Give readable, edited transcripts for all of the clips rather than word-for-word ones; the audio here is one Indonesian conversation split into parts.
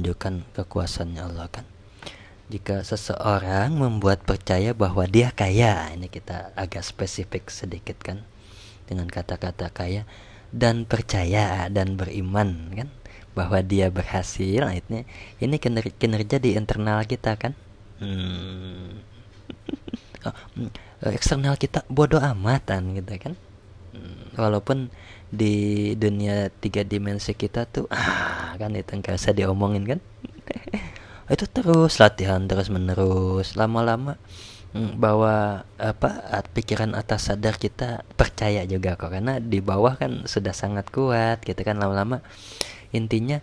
menunjukkan kekuasaannya Allah kan. Jika seseorang membuat percaya bahwa dia kaya, ini kita agak spesifik sedikit kan dengan kata-kata kaya, dan percaya dan beriman kan bahwa dia berhasil, nah ini kinerja di internal kita kan. Hmm. Eksternal kita bodoh amatan gitu kan. Walaupun di dunia 3 dimensi kita tuh kan itu nggak usah diomongin kan. Itu terus latihan terus menerus, lama-lama bahwa pikiran atas sadar kita percaya juga kok, karena di bawah kan sudah sangat kuat gitu kan. Lama-lama intinya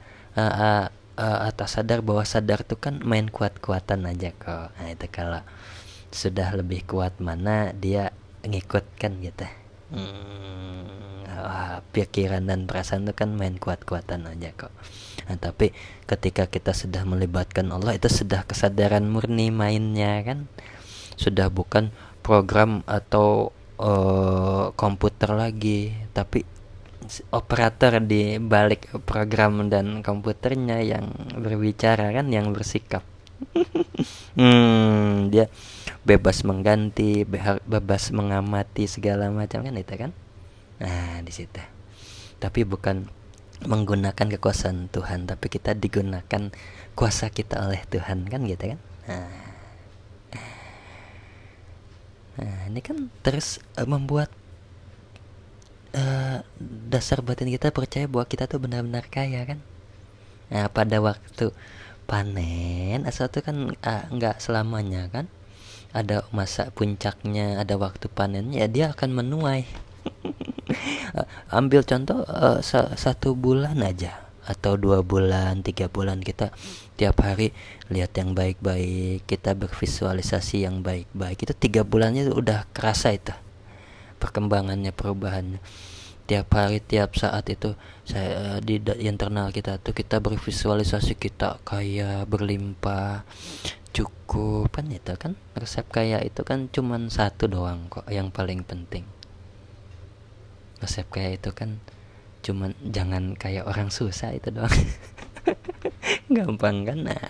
atas sadar bawah sadar tuh kan main kuat-kuatan aja kok. Nah itu kalau sudah lebih kuat mana dia ngikut kan gitu. Pikiran dan perasaan itu kan main kuat-kuatan aja kok. Nah, tapi ketika kita sudah melibatkan Allah, itu sudah kesadaran murni mainnya kan. Sudah bukan program atau komputer lagi, tapi operator di balik program dan komputernya yang berbicara kan, yang bersikap. Dia bebas mengganti, bebas mengamati segala macam kan itu kan. Nah, di situ. Tapi bukan menggunakan kekuasaan Tuhan, tapi kita digunakan kuasa kita oleh Tuhan kan gitu kan. Nah ini kan terus membuat dasar batin kita percaya bahwa kita tuh benar-benar kaya kan. Nah pada waktu panen asal itu kan nggak selamanya kan, ada masa puncaknya, ada waktu panennya, ya dia akan menuai. Ambil contoh 1 bulan aja atau 2 bulan, 3 bulan, kita tiap hari lihat yang baik-baik, kita bervisualisasi yang baik-baik, itu 3 bulannya udah kerasa itu perkembangannya, perubahannya. Tiap hari, tiap saat itu saya di internal kita tuh kita bervisualisasi kita kaya, berlimpah, cukup kan. Itu kan resep kaya itu kan cuman satu doang kok yang paling penting. Resep kaya itu kan cuman jangan kayak orang susah, itu doang. Gampang kan. Nah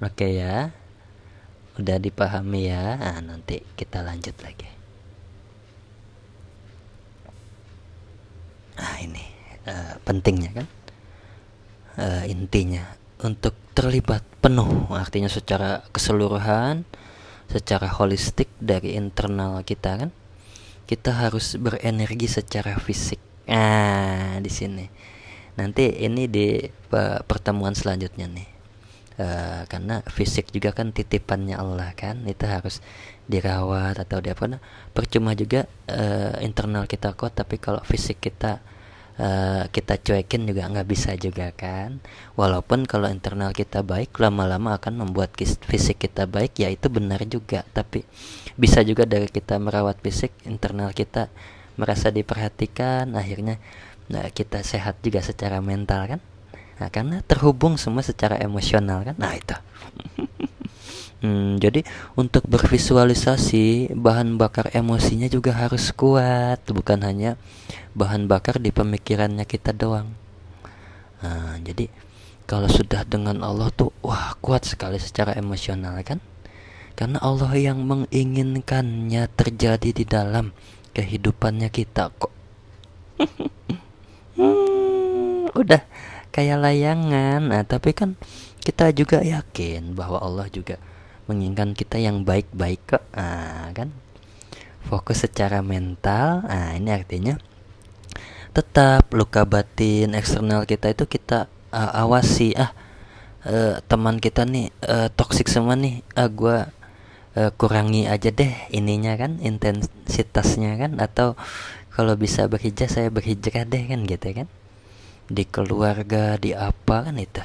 oke ya, udah dipahami ya. Nah, nanti kita lanjut lagi. Nah ini pentingnya kan, intinya untuk terlibat penuh, artinya secara keseluruhan, secara holistik dari internal kita kan, kita harus berenergi secara fisik. Nah di sini nanti ini di pertemuan selanjutnya nih, karena fisik juga kan titipannya Allah kan, itu harus dirawat atau apa. Percuma juga internal kita kuat tapi kalau fisik kita kita cuekin juga nggak bisa juga kan. Walaupun kalau internal kita baik, lama-lama akan membuat fisik kita baik, ya itu benar juga. Tapi bisa juga dari kita merawat fisik, internal kita merasa diperhatikan, akhirnya kita sehat juga secara mental kan. Nah karena terhubung semua secara emosional kan. Nah itu jadi untuk bervisualisasi, bahan bakar emosinya juga harus kuat, bukan hanya bahan bakar di pemikirannya kita doang. Nah, jadi kalau sudah dengan Allah tuh wah kuat sekali secara emosional kan, karena Allah yang menginginkannya terjadi di dalam kehidupannya kita kok. Udah kayak layangan. Nah tapi kan kita juga yakin bahwa Allah juga menginginkan kita yang baik-baik kok. Kan fokus secara mental. Ini artinya tetap luka batin eksternal kita itu kita awasi. Teman kita nih toksik semua nih, gue kurangi aja deh ininya kan, intensitasnya kan. Atau kalau bisa berhijrah, saya berhijrah deh kan gitu kan, di keluarga, di apa kan itu.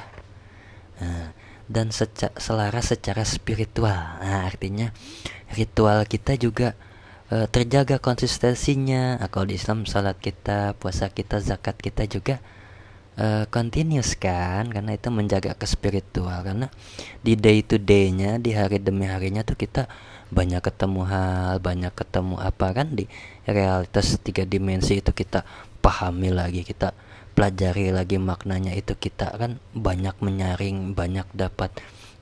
Dan selaras secara spiritual. Nah artinya ritual kita juga terjaga konsistensinya. Kalau di Islam salat kita, puasa kita, zakat kita juga continuous kan, karena itu menjaga ke spiritual. Karena di day to day-nya, di hari demi harinya tuh kita banyak ketemu hal, banyak ketemu apa kan, di realitas 3 dimensi itu kita pahami lagi, kita pelajari lagi maknanya itu kita kan banyak menyaring, banyak dapat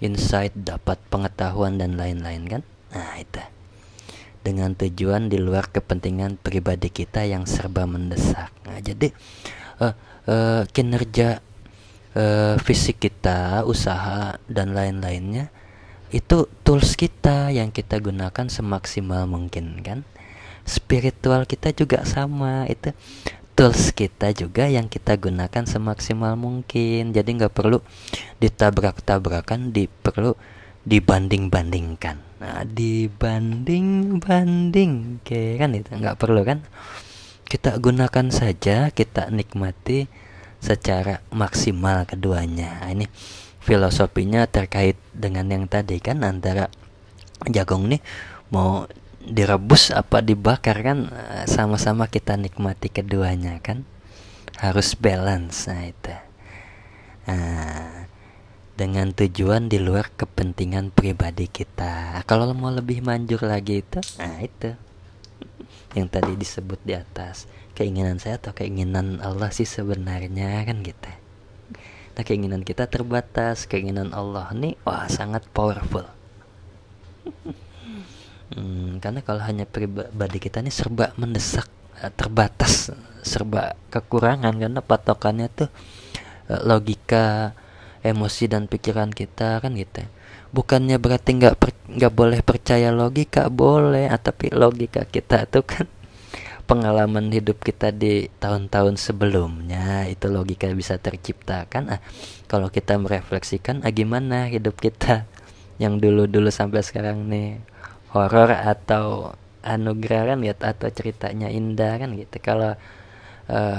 insight, dapat pengetahuan dan lain-lain kan. Nah itu dengan tujuan di luar kepentingan pribadi kita yang serba mendesak. Nah jadi kinerja fisik kita, usaha dan lain-lainnya itu tools kita yang kita gunakan semaksimal mungkin kan. Spiritual kita juga sama, itu tools kita juga yang kita gunakan semaksimal mungkin. Jadi nggak perlu ditabrak-tabrakan, perlu dibanding-bandingkan. Nah, dibanding-banding kan itu nggak perlu kan. Kita gunakan saja, kita nikmati secara maksimal keduanya. Nah, ini filosofinya terkait dengan yang tadi kan, antara jagung nih mau direbus apa dibakar kan, sama-sama kita nikmati keduanya kan, harus balance. Nah itu dengan tujuan di luar kepentingan pribadi kita. Kalau mau lebih manjur lagi itu, nah itu yang tadi disebut di atas, keinginan saya atau keinginan Allah sih sebenarnya kan gitu. Nah keinginan kita terbatas, keinginan Allah nih wah sangat powerful. Karena kalau hanya pribadi kita nih serba mendesak, terbatas, serba kekurangan, karena patokannya tuh logika, emosi dan pikiran kita kan gitu. Bukannya berarti nggak boleh percaya logika, boleh, tapi logika kita tuh kan pengalaman hidup kita di tahun-tahun sebelumnya, itu logika bisa terciptakan. Kalau kita merefleksikan, gimana hidup kita yang dulu-dulu sampai sekarang nih, horor atau anugerah kan gitu, atau ceritanya indah kan gitu. Kalau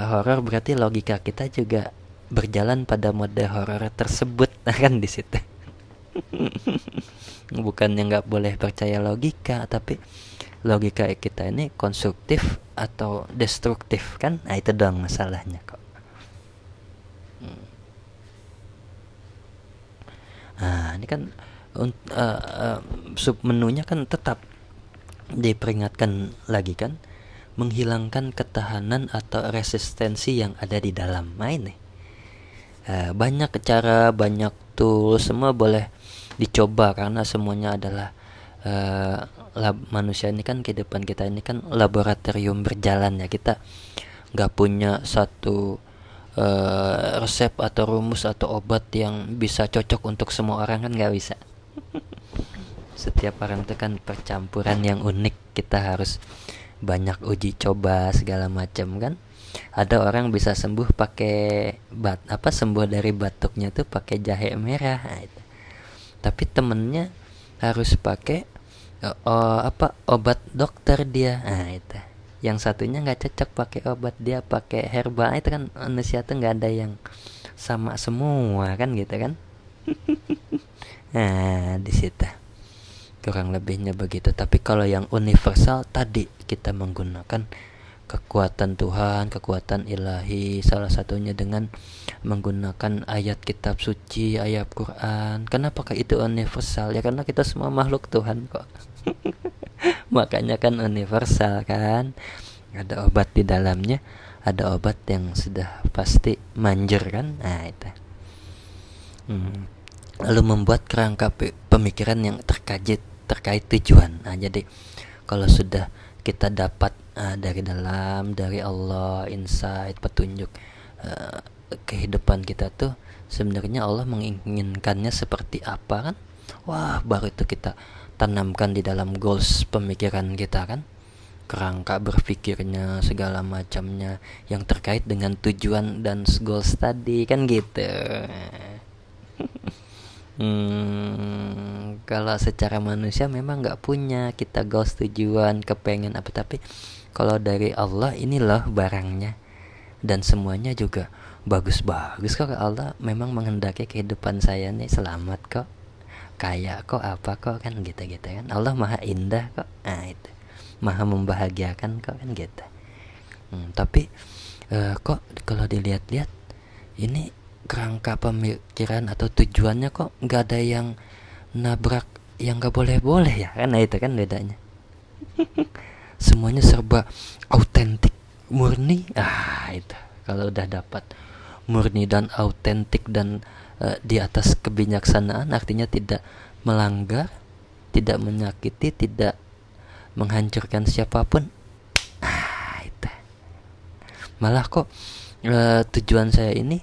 horor berarti logika kita juga berjalan pada mode horor tersebut kan di situ. Bukannya nggak boleh percaya logika, tapi logika kita ini konstruktif atau destruktif kan. Nah itu doang masalahnya kok. Nah ini kan sub menunya kan tetap diperingatkan lagi kan, menghilangkan ketahanan atau resistensi yang ada di dalam main nih. Banyak cara, banyak tools, semua boleh dicoba karena semuanya adalah manusia ini kan, kehidupan kita ini kan laboratorium berjalan ya. Kita nggak punya satu resep atau rumus atau obat yang bisa cocok untuk semua orang kan, nggak bisa. Setiap orang itu kan percampuran yang unik, kita harus banyak uji coba segala macam kan. Ada orang bisa sembuh pakai sembuh dari batuknya tuh pakai jahe merah. Nah, itu. Tapi temennya harus pakai obat dokter dia. Nah itu. Yang satunya nggak cocok pakai obat, dia pakai herbal. Itu kan manusia tuh nggak ada yang sama semua kan gitu kan. Nah di situ kurang lebihnya begitu. Tapi kalau yang universal tadi, kita menggunakan kekuatan Tuhan, kekuatan ilahi, salah satunya dengan menggunakan ayat kitab suci, ayat Quran. Kenapa itu universal? Ya karena kita semua makhluk Tuhan kok. Makanya kan universal kan. Ada obat di dalamnya, ada obat yang sudah pasti manjur kan. Nah itu. Lalu membuat kerangka pemikiran yang terkait tujuan. Nah jadi kalau sudah kita dapat dari dalam, dari Allah, insight, petunjuk kehidupan kita tuh sebenarnya Allah menginginkannya seperti apa kan. Wah baru itu kita tanamkan di dalam goals pemikiran kita kan, kerangka berpikirnya segala macamnya yang terkait dengan tujuan dan goals tadi kan gitu. Kalau secara manusia memang nggak punya kita goals, tujuan, kepengen apa, tapi kalau dari Allah inilah barangnya, dan semuanya juga bagus-bagus kok. Allah memang menghendaki kehidupan saya nih selamat kok, kaya kok, apa kok kan gitu-gitu kan. Allah maha indah kok. Nah itu maha membahagiakan kok kan gitu. Tapi kok kalau dilihat-lihat ini kerangka pemikiran atau tujuannya kok nggak ada yang nabrak yang nggak boleh-boleh ya kan. Nah itu kan bedanya. Semuanya serba autentik, murni. Itu Kalau udah dapat murni dan autentik dan di atas kebijaksanaan, artinya tidak melanggar, tidak menyakiti, tidak menghancurkan siapapun. Itu. Malah kok tujuan saya ini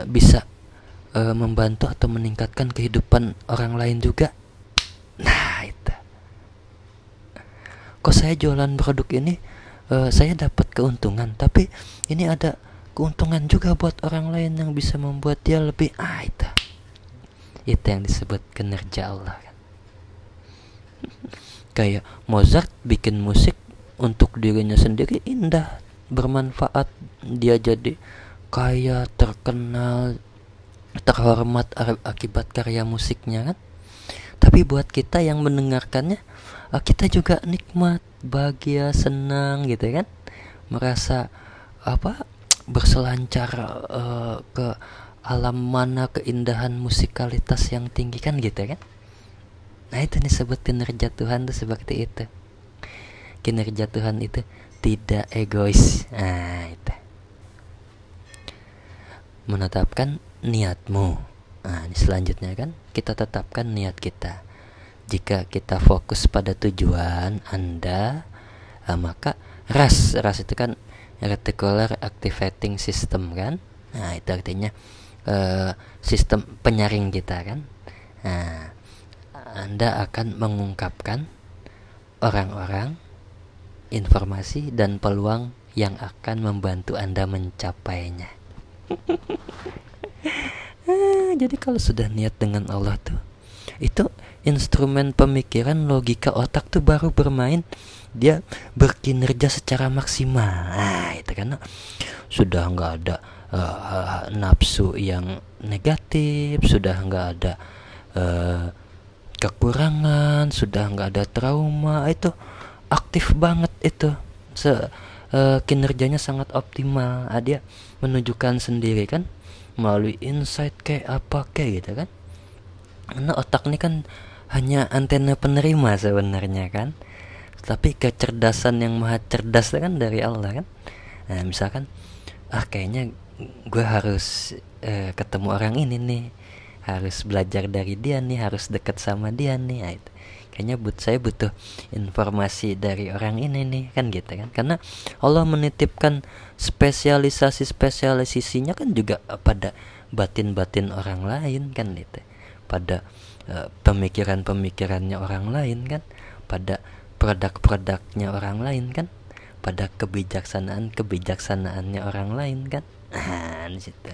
bisa membantu atau meningkatkan kehidupan orang lain juga. Nah, itu. Kok saya jualan produk ini saya dapat keuntungan, tapi ini ada keuntungan juga buat orang lain yang bisa membuat dia lebih itu yang disebut kinerja Allah kan. Kayak Mozart bikin musik untuk dirinya sendiri indah, bermanfaat, dia jadi kaya, terkenal, terhormat akibat karya musiknya kan. Tapi buat kita yang mendengarkannya, kita juga nikmat, bahagia, senang gitu kan, merasa berselancar ke alam mana keindahan musikalitas yang tinggi kan gitu kan. Nah itu disebut kinerja Tuhan tuh seperti itu. Kinerja Tuhan itu tidak egois. Nah itu menetapkan niatmu. Nah ini selanjutnya kan, kita tetapkan niat kita. Jika kita fokus pada tujuan Anda, maka RAS itu kan reticular activating system kan. Nah itu artinya sistem penyaring kita kan. Nah, Anda akan mengungkapkan orang-orang, informasi dan peluang yang akan membantu Anda mencapainya. Jadi kalau sudah niat dengan Allah tuh, itu instrumen pemikiran, logika otak tuh baru bermain, dia berkinerja secara maksimal. Nah itu karena sudah nggak ada nafsu yang negatif, sudah nggak ada kekurangan, sudah nggak ada trauma. Itu aktif banget itu, kinerjanya sangat optimal. Dia menunjukkan sendiri kan melalui insight kayak apa kayak gitu kan. Karena otak ini kan hanya antena penerima sebenarnya kan, tapi kecerdasan yang maha cerdas kan dari Allah kan. Nah misalkan kayaknya gue harus ketemu orang ini nih, harus belajar dari dia nih, harus dekat sama dia nih. Nah, itu. Kayaknya saya butuh informasi dari orang ini nih kan gitu kan. Karena Allah menitipkan spesialisasinya kan juga pada batin-batin orang lain kan gitu, pada pemikirannya orang lain kan, pada produk-produknya orang lain kan, pada kebijaksanaannya orang lain kan. Di situ.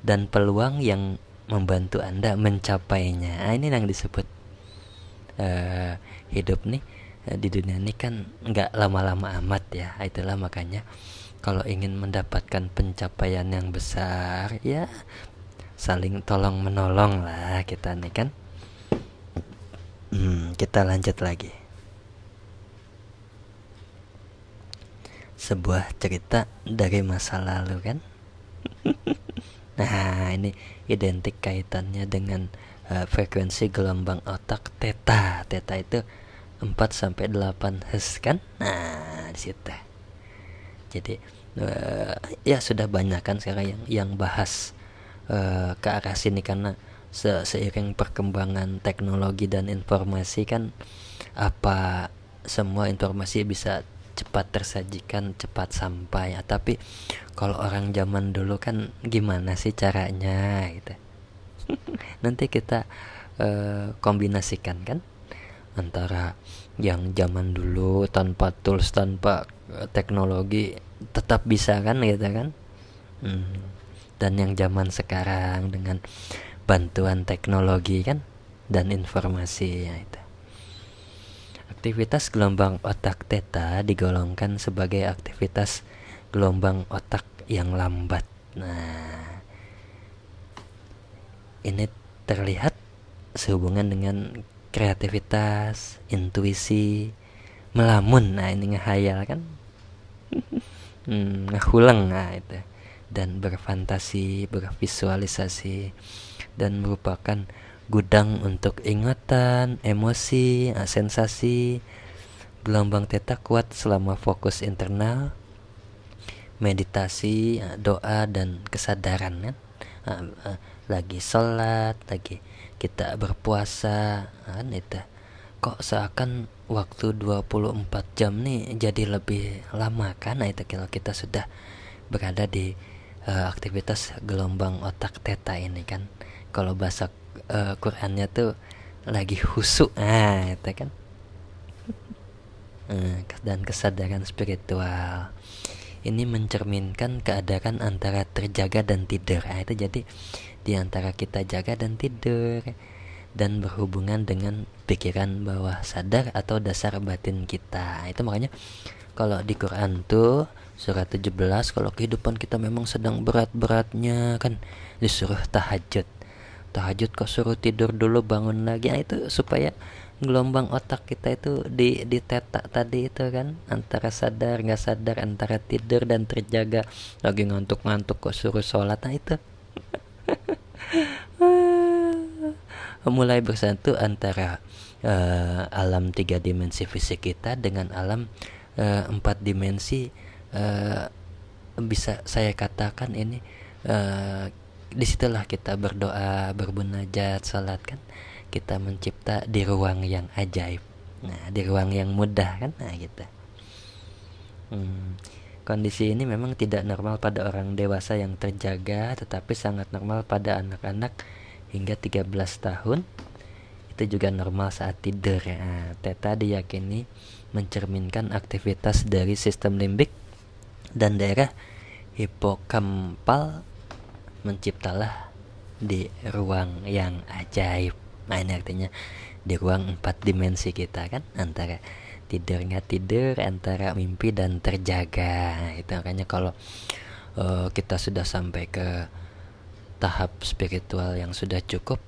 Dan peluang yang membantu Anda mencapainya. Nah, ini yang disebut hidup nih di dunia ini kan nggak lama-lama amat ya. Itulah makanya kalau ingin mendapatkan pencapaian yang besar, ya saling tolong menolong lah kita nih kan. Kita lanjut lagi. Sebuah cerita dari masa lalu kan. Nah ini identik kaitannya dengan frekuensi gelombang otak theta. Theta itu 4-8 Hz kan. Nah di situ. Jadi ya sudah banyak kan sekarang yang bahas ke arah sini, karena seiring perkembangan teknologi dan informasi kan, apa semua informasi bisa cepat tersajikan, cepat sampai. Tapi kalau orang zaman dulu kan gimana sih caranya gitu. Nanti kita kombinasikan kan antara yang zaman dulu tanpa tools, tanpa teknologi tetap bisa kan gitu kan, dan yang zaman sekarang dengan bantuan teknologi kan dan informasi ya itu. Aktivitas gelombang otak theta digolongkan sebagai aktivitas gelombang otak yang lambat. Nah ini terlihat sehubungan dengan kreativitas, intuisi, melamun. Nah ini ngehayal kan, ngehulang. Nah itu, dan berfantasi, bervisualisasi, dan merupakan gudang untuk ingatan, emosi, sensasi. Gelombang theta kuat selama fokus internal, meditasi, doa dan kesadaran kan. Lagi sholat, lagi kita berpuasa kan itu. Kok seakan waktu 24 jam nih jadi lebih lama kan. Nah itu kalau kita sudah berada di aktivitas gelombang otak theta ini kan. Kalau bahasa Qurannya tuh lagi khusyuk, itu kan. Dan kesadaran spiritual ini mencerminkan keadaan antara terjaga dan tidur. Itu jadi di antara kita jaga dan tidur, dan berhubungan dengan pikiran bawah sadar atau dasar batin kita. Itu makanya kalau di Quran tuh surat 17, kalau kehidupan kita memang sedang berat-beratnya kan disuruh tahajud. Tahajud kok suruh tidur dulu, bangun lagi. Nah, itu supaya gelombang otak kita itu di teta tadi itu kan, antara sadar nggak sadar, antara tidur dan terjaga. Lagi ngantuk-ngantuk kok suruh sholat. Nah itu mulai bersatu antara alam 3 dimensi fisik kita dengan alam 4 dimensi. Bisa saya katakan ini disitulah kita berdoa, bermunajat, salat kan. Kita mencipta di ruang yang ajaib. Nah, di ruang yang mudah kan. Nah, gitu. Kondisi ini memang tidak normal pada orang dewasa yang terjaga, tetapi sangat normal pada anak-anak hingga 13 tahun. Itu juga normal saat tidur. Nah, theta diyakini mencerminkan aktivitas dari sistem limbik dan daerah hipokampal, menciptalah di ruang yang ajaib. Nah, ini artinya di ruang 4 dimensi kita kan, antara tidur nggak tidur, antara mimpi dan terjaga. Itu makanya kalau kita sudah sampai ke tahap spiritual yang sudah cukup,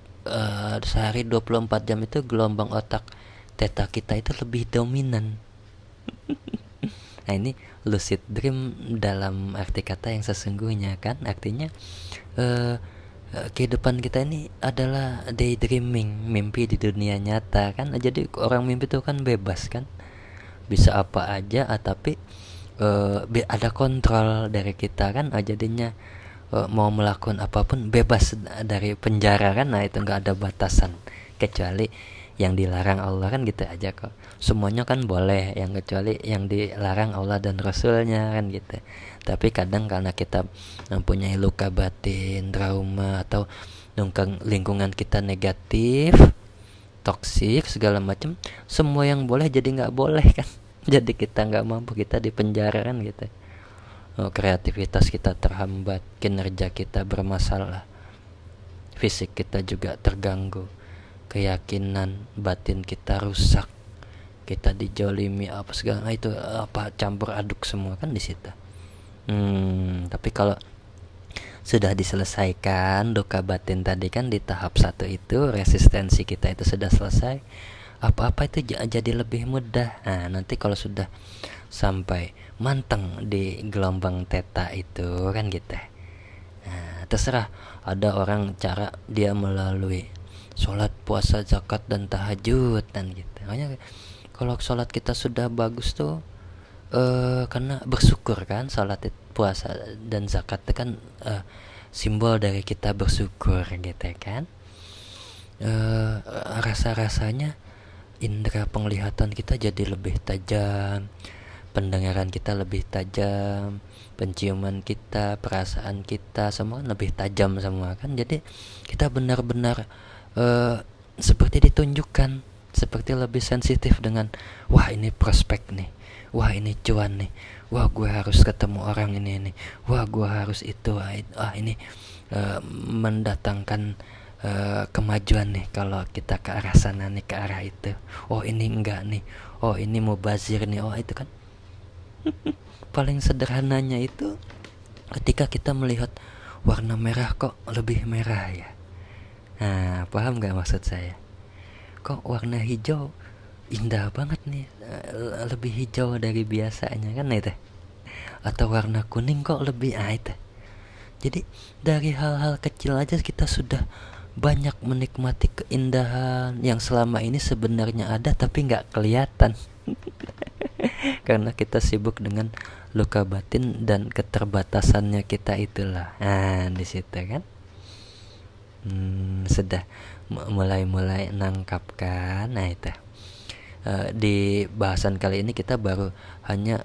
sehari 24 jam itu gelombang otak theta kita itu lebih dominan. Nah, ini lucid dream dalam arti kata yang sesungguhnya kan, artinya kehidupan kita ini adalah daydreaming, mimpi di dunia nyata kan. Jadi orang mimpi itu kan bebas kan, bisa apa aja, tapi ada kontrol dari kita kan. Jadinya mau melakukan apapun bebas dari penjara kan. Nah itu nggak ada batasan, kecuali yang dilarang Allah kan, gitu aja kok. Semuanya kan boleh, yang kecuali yang dilarang Allah dan Rasulnya kan gitu. Tapi kadang karena kita mempunyai luka batin, trauma, atau lingkungan kita negatif, toksik segala macam, semua yang boleh jadi nggak boleh kan. Jadi kita nggak mampu, kita di penjara kan gitu. Kreativitas kita terhambat, kinerja kita bermasalah, fisik kita juga terganggu, keyakinan batin kita rusak, kita dijolimi apa segala, itu apa campur aduk semua kan di situ. Tapi kalau sudah diselesaikan duka batin tadi kan di tahap 1 itu, resistensi kita itu sudah selesai, apa-apa itu jadi lebih mudah. Nah, nanti kalau sudah sampai manteng di gelombang theta itu kan gitu. Nah, terserah, ada orang cara dia melalui sholat, puasa, zakat, dan tahajud dan gitu. Makanya kalau sholat kita sudah bagus tuh karena bersyukur kan. Sholat, puasa, dan zakat itu kan simbol dari kita bersyukur gitu kan. Rasa-rasanya indera penglihatan kita jadi lebih tajam, pendengaran kita lebih tajam, penciuman kita, perasaan kita semua lebih tajam semua kan. Jadi kita benar-benar seperti ditunjukkan, seperti lebih sensitif dengan, wah ini prospek nih, wah ini cuan nih, wah gue harus ketemu orang ini, wah gue harus itu, ini mendatangkan kemajuan nih kalau kita ke arah sana nih, ke arah itu. Oh ini enggak nih, oh ini mubazir nih, oh itu kan. Paling sederhananya itu ketika kita melihat warna merah kok lebih merah ya. Nah, paham gak maksud saya? Kok warna hijau indah banget nih, lebih hijau dari biasanya kan itu. Atau warna kuning kok lebih itu. Jadi dari hal-hal kecil aja kita sudah banyak menikmati keindahan yang selama ini sebenarnya ada tapi gak kelihatan. Karena kita sibuk dengan luka batin dan keterbatasannya kita itulah. Nah, di situ kan. Sudah mulai nangkap kan. Nah, itu. Di bahasan kali ini kita baru hanya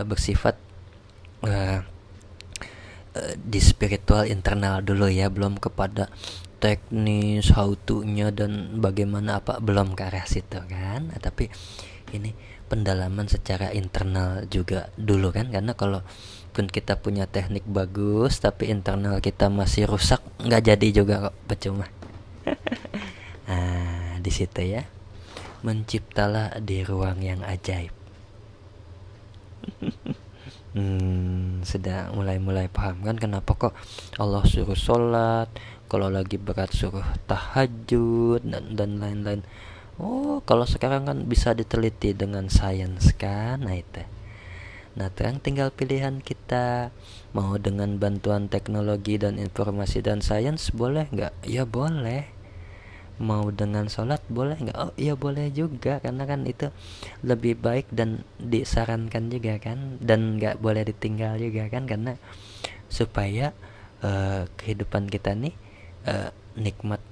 bersifat di spiritual internal dulu ya, belum kepada teknis how to-nya dan bagaimana apa, belum ke arah situ kan. Tapi ini pendalaman secara internal juga dulu kan, karena kalau pun kita punya teknik bagus tapi internal kita masih rusak, nggak jadi juga kok, percuma. Nah, di situ ya, menciptalah di ruang yang ajaib. Sudah mulai paham kan kenapa kok Allah suruh sholat, kalau lagi berat suruh tahajud dan lain-lain. Oh, kalau sekarang kan bisa diteliti dengan sains kan. Nah, itu. Nah, terang tinggal pilihan kita mau dengan bantuan teknologi dan informasi dan sains, boleh nggak? Ya boleh. Mau dengan sholat boleh nggak? Oh iya boleh juga, karena kan itu lebih baik dan disarankan juga kan, dan nggak boleh ditinggal juga kan, karena supaya kehidupan kita nih nikmat,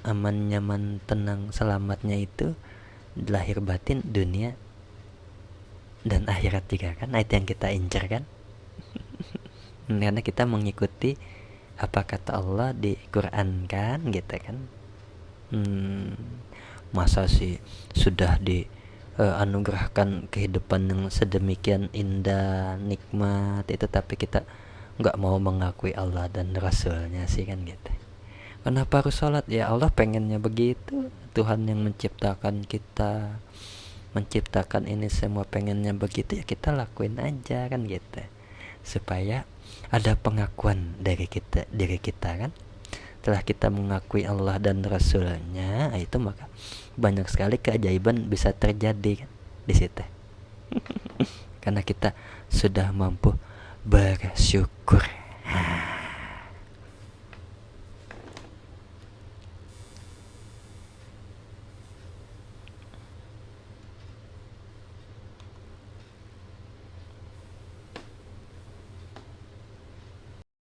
aman, nyaman, tenang, selamatnya itu lahir batin, dunia dan akhirat juga kan. Nah, itu yang kita incar kan. Karena kita mengikuti apa kata Allah di Quran kan, gitu kan. Masa sih sudah di anugerahkan kehidupan yang sedemikian indah, nikmat itu, tapi kita nggak mau mengakui Allah dan Rasulnya sih kan, gitu. Kenapa harus sholat? Ya Allah pengennya begitu. Tuhan yang menciptakan kita, menciptakan ini semua pengennya begitu, ya kita lakuin aja kan, gitu. Supaya ada pengakuan dari diri kita kan. Setelah kita mengakui Allah dan Rasulnya, itu maka banyak sekali keajaiban bisa terjadi kan di situ. Karena kita sudah mampu bersyukur.